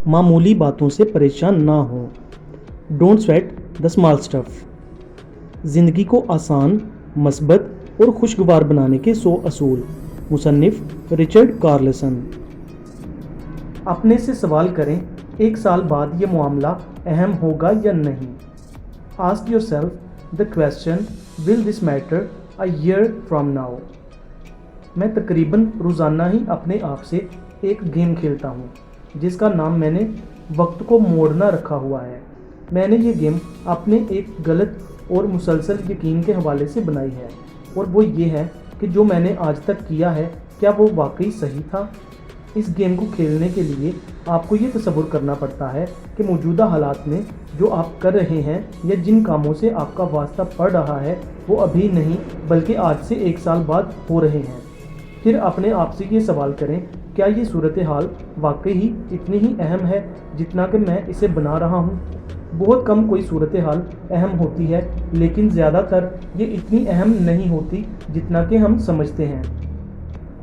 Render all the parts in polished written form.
मामूली बातों से परेशान ना हो। Don't sweat the small stuff. ज़िंदगी को आसान, मस्बत और खुशगवार बनाने के 100 असूल। मुसन्निफ रिचर्ड कार्लसन। अपने से सवाल करें, एक साल बाद ये मामला अहम होगा या नहीं। Ask yourself the question, will this matter a year from now. मैं तकरीबन रोज़ाना ही अपने आप से एक गेम खेलता हूँ जिसका नाम मैंने वक्त को मोड़ना रखा हुआ है। मैंने ये गेम अपने एक गलत और मुसलसल यकीन के हवाले से बनाई है, और वो ये है कि जो मैंने आज तक किया है क्या वो वाकई सही था। इस गेम को खेलने के लिए आपको ये तसव्वुर करना पड़ता है कि मौजूदा हालात में जो आप कर रहे हैं या जिन कामों से आपका वास्ता पड़ रहा है वो अभी नहीं बल्कि आज से एक साल बाद हो रहे हैं। फिर अपने आप से ये सवाल करें, क्या ये सूरत हाल वाकई ही इतनी ही अहम है जितना कि मैं इसे बना रहा हूँ। बहुत कम कोई सूरत हाल अहम होती है, लेकिन ज़्यादातर ये इतनी अहम नहीं होती जितना कि हम समझते हैं।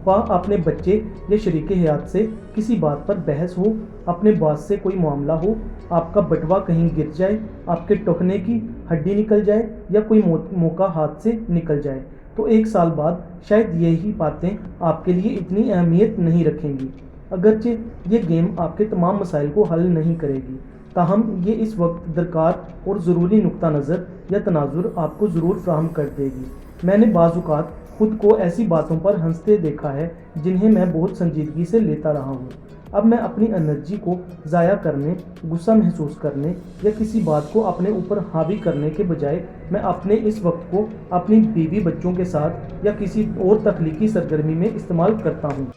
वह अपने बच्चे या शरीके हयात से किसी बात पर बहस हो, अपने बॉस से कोई मामला हो, आपका बटवा कहीं गिर जाए, आपके टखने की हड्डी निकल जाए या कोई मौका हाथ से निकल जाए, तो एक साल बाद शायद यही बातें आपके लिए इतनी अहमियत नहीं रखेंगी। अगरचे ये गेम आपके तमाम मसाइल को हल नहीं करेगी, ताहम ये इस वक्त दरकार और ज़रूरी नुक्ता नज़र या तनाजुर आपको ज़रूर फ्राहम कर देगी। मैंने बाज़-औक़ात खुद को ऐसी बातों पर हंसते देखा है जिन्हें मैं बहुत संजीदगी से लेता रहा हूँ। अब मैं अपनी एनर्जी को ज़ाया करने, गुस्सा महसूस करने या किसी बात को अपने ऊपर हावी करने के बजाय मैं अपने इस वक्त को अपनी बीवी बच्चों के साथ या किसी और तख्लीकी सरगर्मी में इस्तेमाल करता हूँ।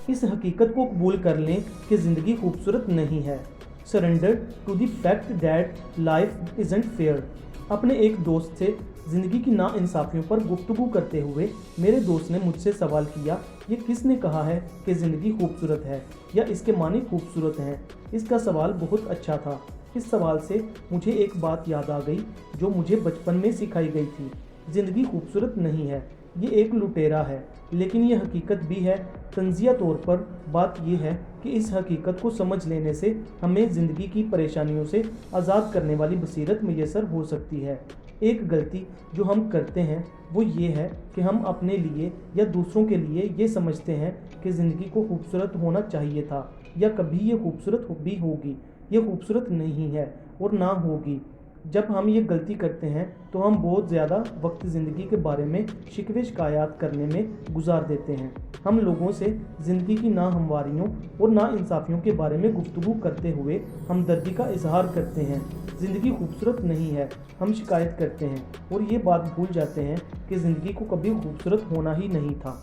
इस हकीकत को कबूल कर लें कि ज़िंदगी खूबसूरत नहीं है। Surrender to the fact that life isn't fair. अपने एक दोस्त से ज़िंदगी की नाइंसाफ़ियों पर गुफ्तगू करते हुए मेरे दोस्त ने मुझसे सवाल किया, ये किसने कहा है कि ज़िंदगी खूबसूरत है या इसके मानी खूबसूरत हैं। इसका सवाल बहुत अच्छा था। इस सवाल से मुझे एक बात याद आ गई जो मुझे बचपन में सिखाई गई थी। ज़िंदगी खूबसूरत नहीं है, ये एक लुटेरा है, लेकिन ये हकीकत भी है। तंज़िया तौर पर बात यह है कि इस हकीकत को समझ लेने से हमें ज़िंदगी की परेशानियों से आज़ाद करने वाली बसीरत मैसर हो सकती है। एक गलती जो हम करते हैं वो ये है कि हम अपने लिए या दूसरों के लिए ये समझते हैं कि ज़िंदगी को खूबसूरत होना चाहिए था या कभी ये खूबसूरत भी होगी। ये खूबसूरत नहीं है और ना होगी। जब हम ये गलती करते हैं तो हम बहुत ज़्यादा वक्त ज़िंदगी के बारे में शिकवे शिकायत करने में गुजार देते हैं। हम लोगों से ज़िंदगी की नाहमवारियों और नाइंसाफ़ियों के बारे में गुफ्तगू करते हुए हमदर्दी का इजहार करते हैं। ज़िंदगी खूबसूरत नहीं है, हम शिकायत करते हैं और ये बात भूल जाते हैं कि ज़िंदगी को कभी खूबसूरत होना ही नहीं था।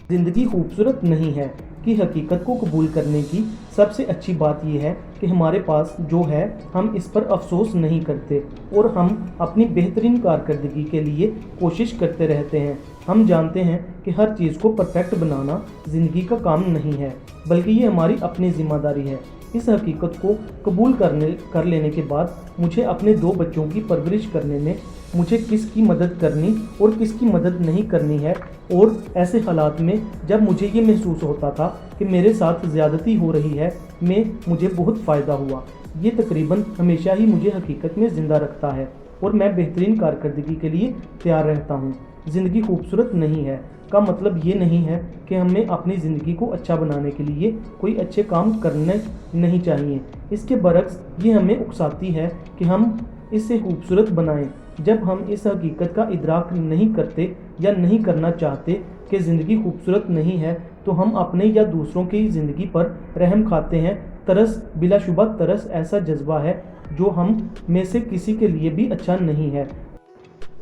ज़िंदगी खूबसूरत नहीं है की हकीकत को कबूल करने की सबसे अच्छी बात यह है कि हमारे पास जो है हम इस पर अफसोस नहीं करते और हम अपनी बेहतरीन कारकर्दगी के लिए कोशिश करते रहते हैं। हम जानते हैं कि हर चीज़ को परफेक्ट बनाना ज़िंदगी का काम नहीं है, बल्कि ये हमारी अपनी ज़िम्मेदारी है। इस हकीकत को कबूल कर लेने के बाद मुझे अपने 2 बच्चों की परवरिश करने में मुझे किसकी मदद करनी और किसकी मदद नहीं करनी है, और ऐसे हालात में जब मुझे ये महसूस होता था कि मेरे साथ ज़्यादती हो रही है मुझे बहुत फ़ायदा हुआ। ये तकरीबन हमेशा ही मुझे हकीकत में ज़िंदा रखता है और मैं बेहतरीन कारकर्दगी के लिए तैयार रहता हूँ। ज़िंदगी खूबसूरत नहीं है का मतलब ये नहीं है कि हमें अपनी ज़िंदगी को अच्छा बनाने के लिए कोई अच्छे काम करने नहीं चाहिए। इसके बरक्स ये हमें उकसाती है कि हम इसे खूबसूरत बनाएं। जब हम इस हकीकत का इदराक नहीं करते या नहीं करना चाहते कि ज़िंदगी खूबसूरत नहीं है, तो हम अपने या दूसरों की ज़िंदगी पर रहम खाते हैं। तरस, बिलाशुबा तरस ऐसा जज्बा है जो हम में से किसी के लिए भी अच्छा नहीं है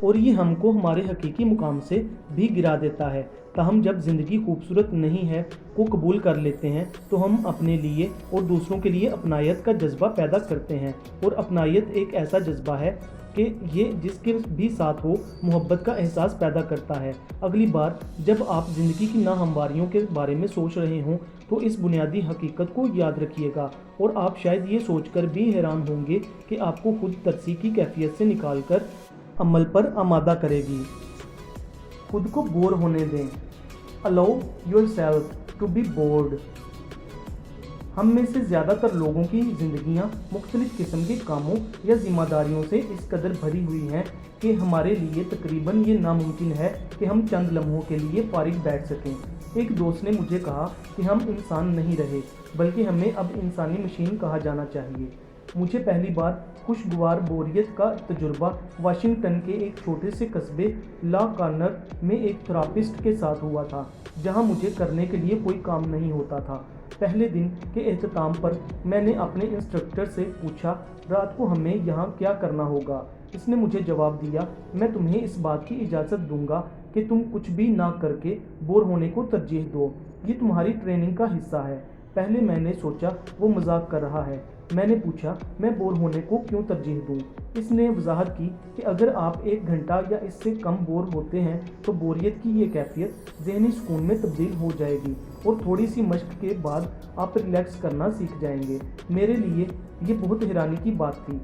और ये हमको हमारे हकीकी मुकाम से भी गिरा देता है। ताहम जब ज़िंदगी खूबसूरत नहीं है को कबूल कर लेते हैं तो हम अपने लिए और दूसरों के लिए अपनायत का जज्बा पैदा करते हैं, और अपनायत एक ऐसा जज्बा है कि ये जिसके भी साथ हो मोहब्बत का एहसास पैदा करता है। अगली बार जब आप ज़िंदगी की नाहमवारियों के बारे में सोच रहे हों तो इस बुनियादी हकीकत को याद रखिएगा, और आप शायद ये सोचकर भी हैरान होंगे कि आपको खुद तरसी की कैफियत से निकालकर अमल पर आमादा करेगी। खुद को बोर होने दें। Allow yourself to be bored. ہم میں سے زیادہ تر لوگوں کی زندگیاں مختلف قسم کے کاموں یا ذمہ داریوں سے اس قدر بھری ہوئی ہیں کہ ہمارے لیے تقریباً یہ ناممکن ہے کہ ہم چند لمحوں کے لیے فارغ بیٹھ سکیں۔ ایک دوست نے مجھے کہا کہ ہم انسان نہیں رہے بلکہ ہمیں اب انسانی مشین کہا جانا چاہیے۔ مجھے پہلی بار خوشگوار بوریت کا تجربہ واشنگٹن کے ایک چھوٹے سے قصبے لا کارنر میں ایک تھراپسٹ کے ساتھ ہوا تھا، جہاں مجھے کرنے کے لیے کوئی کام نہیں ہوتا تھا۔ پہلے دن کے اختتام پر میں نے اپنے انسٹرکٹر سے پوچھا، رات کو ہمیں یہاں کیا کرنا ہوگا؟ اس نے مجھے جواب دیا، میں تمہیں اس بات کی اجازت دوں گا کہ تم کچھ بھی نہ کر کے بور ہونے کو ترجیح دو، یہ تمہاری ٹریننگ کا حصہ ہے۔ پہلے میں نے سوچا وہ مذاق کر رہا ہے۔ میں نے پوچھا، میں بور ہونے کو کیوں ترجیح دوں؟ اس نے وضاحت کی کہ اگر آپ 1 گھنٹہ یا اس سے کم بور ہوتے ہیں تو بوریت کی یہ کیفیت ذہنی سکون میں تبدیل ہو جائے گی اور تھوڑی سی مشق کے بعد آپ ریلیکس کرنا سیکھ جائیں گے۔ میرے لیے یہ بہت حیرانی کی بات تھی۔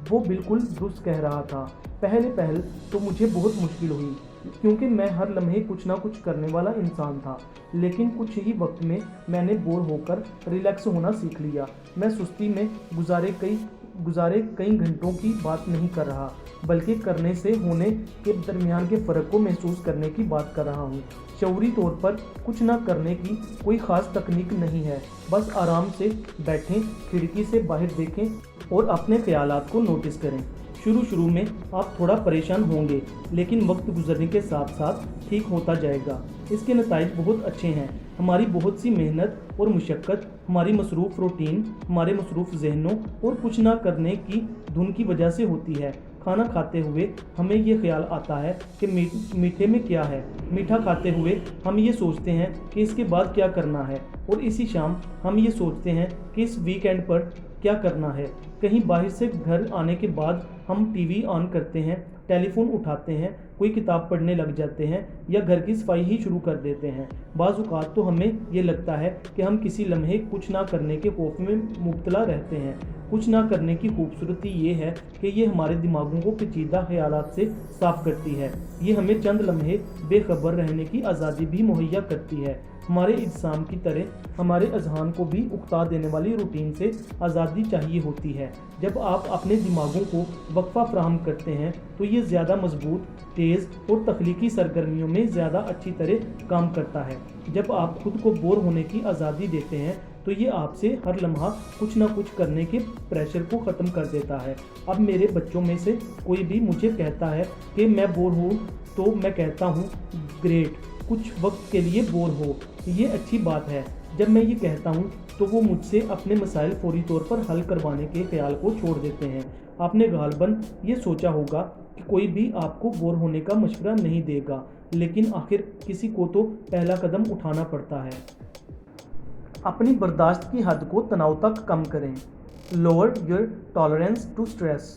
وہ بالکل درست کہہ رہا تھا۔ پہل تو مجھے بہت مشکل ہوئی کیونکہ میں ہر لمحے کچھ نہ کچھ کرنے والا انسان تھا، لیکن کچھ ہی وقت میں نے بور ہو کر ریلیکس ہونا سیکھ لیا۔ میں سستی میں گزارے کئی گھنٹوں کی بات نہیں کر رہا، بلکہ کرنے سے ہونے کے درمیان کے فرق کو محسوس کرنے کی بات کر رہا ہوں۔ شعوری طور پر کچھ نہ کرنے کی کوئی خاص تکنیک نہیں ہے، بس آرام سے بیٹھیں، کھڑکی سے باہر دیکھیں اور اپنے خیالات کو نوٹس کریں۔ شروع میں آپ تھوڑا پریشان ہوں گے، لیکن وقت گزرنے کے ساتھ ساتھ ٹھیک ہوتا جائے گا۔ اس کے نتائج بہت اچھے ہیں۔ ہماری بہت سی محنت اور مشقت ہماری مصروف روٹین، ہمارے مصروف ذہنوں اور کچھ نہ کرنے کی دھن کی وجہ سے ہوتی ہے۔ کھانا کھاتے ہوئے ہمیں یہ خیال آتا ہے کہ میٹھے میں کیا ہے۔ میٹھا کھاتے ہوئے ہم یہ سوچتے ہیں کہ اس کے بعد کیا کرنا ہے، اور اسی شام ہم یہ سوچتے ہیں کہ اس ویک اینڈ پر کیا کرنا ہے۔ کہیں باہر سے گھر آنے کے بعد ہم ٹی وی آن کرتے ہیں، ٹیلی فون اٹھاتے ہیں، کوئی کتاب پڑھنے لگ جاتے ہیں یا گھر کی صفائی ہی شروع کر دیتے ہیں۔ بعض اوقات تو ہمیں یہ لگتا ہے کہ ہم کسی لمحے کچھ نہ کرنے کے خوف میں مبتلا رہتے ہیں۔ کچھ نہ کرنے کی خوبصورتی یہ ہے کہ یہ ہمارے دماغوں کو پیچیدہ خیالات سے صاف کرتی ہے۔ یہ ہمیں چند لمحے بے خبر رہنے کی آزادی بھی مہیا کرتی ہے۔ ہمارے اجسام کی طرح ہمارے اذہان کو بھی اکتا دینے والی روٹین سے آزادی چاہیے ہوتی ہے۔ جب آپ اپنے دماغوں کو وقفہ فراہم کرتے ہیں تو یہ زیادہ مضبوط، تیز اور تخلیقی سرگرمیوں میں زیادہ اچھی طرح کام کرتا ہے۔ جب آپ خود کو بور ہونے کی آزادی دیتے ہیں تو یہ آپ سے ہر لمحہ کچھ نہ کچھ کرنے کے پریشر کو ختم کر دیتا ہے۔ اب میرے بچوں میں سے کوئی بھی مجھے کہتا ہے کہ میں بور ہوں تو میں کہتا ہوں، گریٹ، کچھ وقت کے لیے بور ہو، یہ اچھی بات ہے۔ جب میں یہ کہتا ہوں تو وہ مجھ سے اپنے مسائل فوری طور پر حل کروانے کے خیال کو چھوڑ دیتے ہیں۔ آپ نے غالباً یہ سوچا ہوگا کہ کوئی بھی آپ کو بور ہونے کا مشورہ نہیں دے گا، لیکن آخر کسی کو تو پہلا قدم اٹھانا پڑتا ہے۔ اپنی برداشت کی حد کو تناؤ تک کم کریں۔ Lower your tolerance to stress۔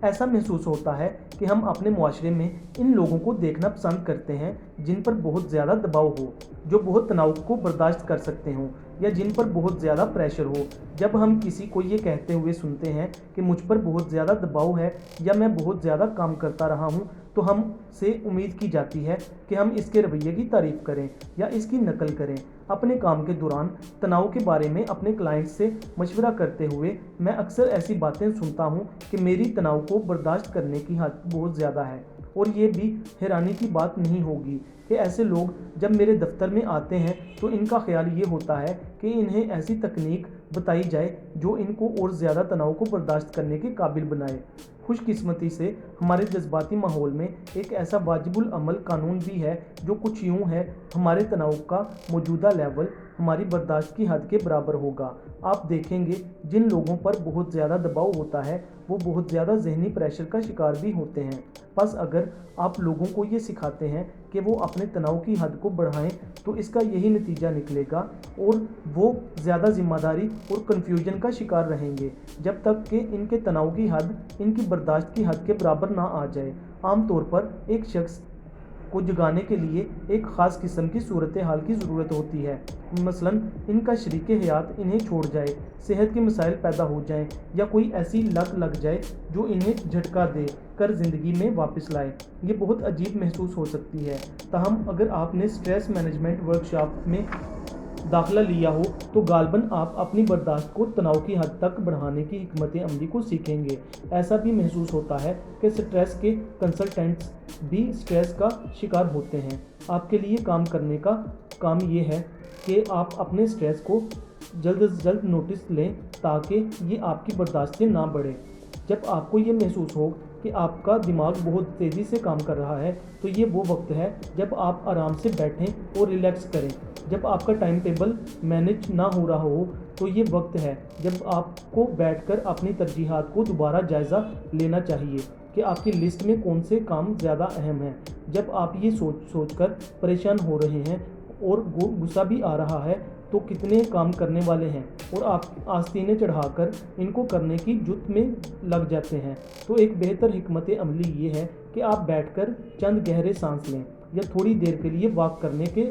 ایسا محسوس ہوتا ہے کہ ہم اپنے معاشرے میں ان لوگوں کو دیکھنا پسند کرتے ہیں جن پر بہت زیادہ دباؤ ہو، جو بہت تناؤ کو برداشت کر سکتے ہوں، یا جن پر بہت زیادہ پریشر ہو۔ جب ہم کسی کو یہ کہتے ہوئے سنتے ہیں کہ مجھ پر بہت زیادہ دباؤ ہے یا میں بہت زیادہ کام کرتا رہا ہوں، تو ہم سے امید کی جاتی ہے کہ ہم اس کے رویے کی تعریف کریں یا اس کی نقل کریں۔ اپنے کام کے دوران تناؤ کے بارے میں اپنے کلائنٹ سے مشورہ کرتے ہوئے میں اکثر ایسی باتیں سنتا ہوں کہ میری تناؤ کو برداشت کرنے کی حد بہت زیادہ ہے، اور یہ بھی حیرانی کی بات نہیں ہوگی کہ ایسے لوگ جب میرے دفتر میں آتے ہیں تو ان کا خیال یہ ہوتا ہے کہ انہیں ایسی تکنیک بتائی جائے جو ان کو اور زیادہ تناؤ کو برداشت کرنے کے قابل بنائے۔ خوش قسمتی سے ہمارے جذباتی ماحول میں ایک ایسا واجب العمل قانون بھی ہے جو کچھ یوں ہے، ہمارے تناؤ کا موجودہ لیول ہماری برداشت کی حد کے برابر ہوگا۔ آپ دیکھیں گے جن لوگوں پر بہت زیادہ دباؤ ہوتا ہے وہ بہت زیادہ ذہنی پریشر کا شکار بھی ہوتے ہیں۔ بس اگر آپ لوگوں کو یہ سکھاتے ہیں کہ وہ اپنے تناؤ کی حد کو بڑھائیں تو اس کا یہی نتیجہ نکلے گا، اور وہ زیادہ ذمہ داری اور کنفیوژن کا شکار رہیں گے جب تک کہ ان کے تناؤ کی حد ان کی برداشت کی حد کے برابر نہ آ جائے۔ عام طور پر ایک شخص کو جگانے کے لیے ایک خاص قسم کی صورتحال کی ضرورت ہوتی ہے، مثلاً ان کا شریک حیات انہیں چھوڑ جائے، صحت کے مسائل پیدا ہو جائیں، یا کوئی ایسی لگ جائے جو انہیں جھٹکا دے کر زندگی میں واپس لائے۔ یہ بہت عجیب محسوس ہو سکتی ہے، تاہم اگر آپ نے سٹریس مینجمنٹ ورکشاپ میں दाखिला लिया हो तो गालबन आप अपनी बर्दाश्त को तनाव की हद तक बढ़ाने की हिकमत अमली को सीखेंगे। ऐसा भी महसूस होता है कि स्ट्रेस के कंसल्टेंट्स भी स्ट्रेस का शिकार होते हैं। आपके लिए काम करने का काम ये है कि आप अपने स्ट्रेस को जल्द से जल्द नोटिस लें ताकि ये आपकी बर्दाश्त से ना बढ़े। जब आपको ये महसूस हो कि आपका दिमाग बहुत तेज़ी से काम कर रहा है तो ये वो वक्त है जब आप आराम से बैठें और रिलैक्स करें। जब आपका टाइम टेबल मैनेज ना हो रहा हो तो ये वक्त है जब आपको बैठकर अपनी तरजीहात को दोबारा जायज़ा लेना चाहिए कि आपकी लिस्ट में कौन से काम ज़्यादा अहम हैं। जब आप ये सोचकर परेशान हो रहे हैं और गुस्सा भी आ रहा है तो कितने काम करने वाले हैं और आप आस्तीनें चढ़ाकर इनको करने की जुत में लग जाते हैं, तो एक बेहतर हिकमत अमली ये है कि आप बैठकर चंद गहरे सांस लें या थोड़ी देर के लिए वॉक करने के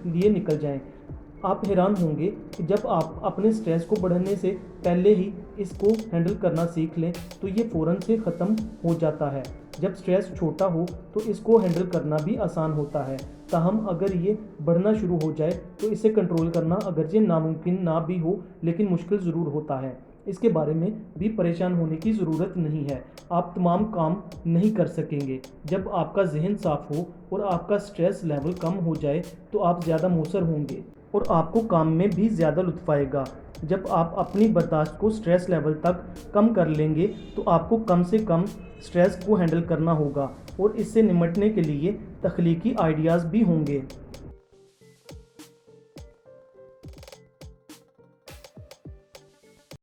लिए निकल जाएं। आप हैरान होंगे कि जब आप अपने स्ट्रेस को बढ़ने से पहले ही इसको हैंडल करना सीख लें तो ये फ़ौरन से ख़त्म हो जाता है। जब स्ट्रेस छोटा हो तो इसको हैंडल करना भी आसान होता है, ताहम अगर ये बढ़ना शुरू हो जाए तो इसे कंट्रोल करना अगरचे नामुमकिन ना भी हो लेकिन मुश्किल ज़रूर होता है। इसके बारे में भी परेशान होने की ज़रूरत नहीं है। आप तमाम काम नहीं कर सकेंगे। जब आपका जहन साफ़ हो और आपका स्ट्रेस लेवल कम हो जाए तो आप ज़्यादा मौसर होंगे और आपको काम में भी ज़्यादा लुत्फ़ आएगा। जब आप अपनी बर्दाश्त को स्ट्रेस लेवल तक कम कर लेंगे तो आपको कम से कम स्ट्रेस को हैंडल करना होगा और इससे निपटने के लिए तख्लीकी आइडियाज़ भी होंगे।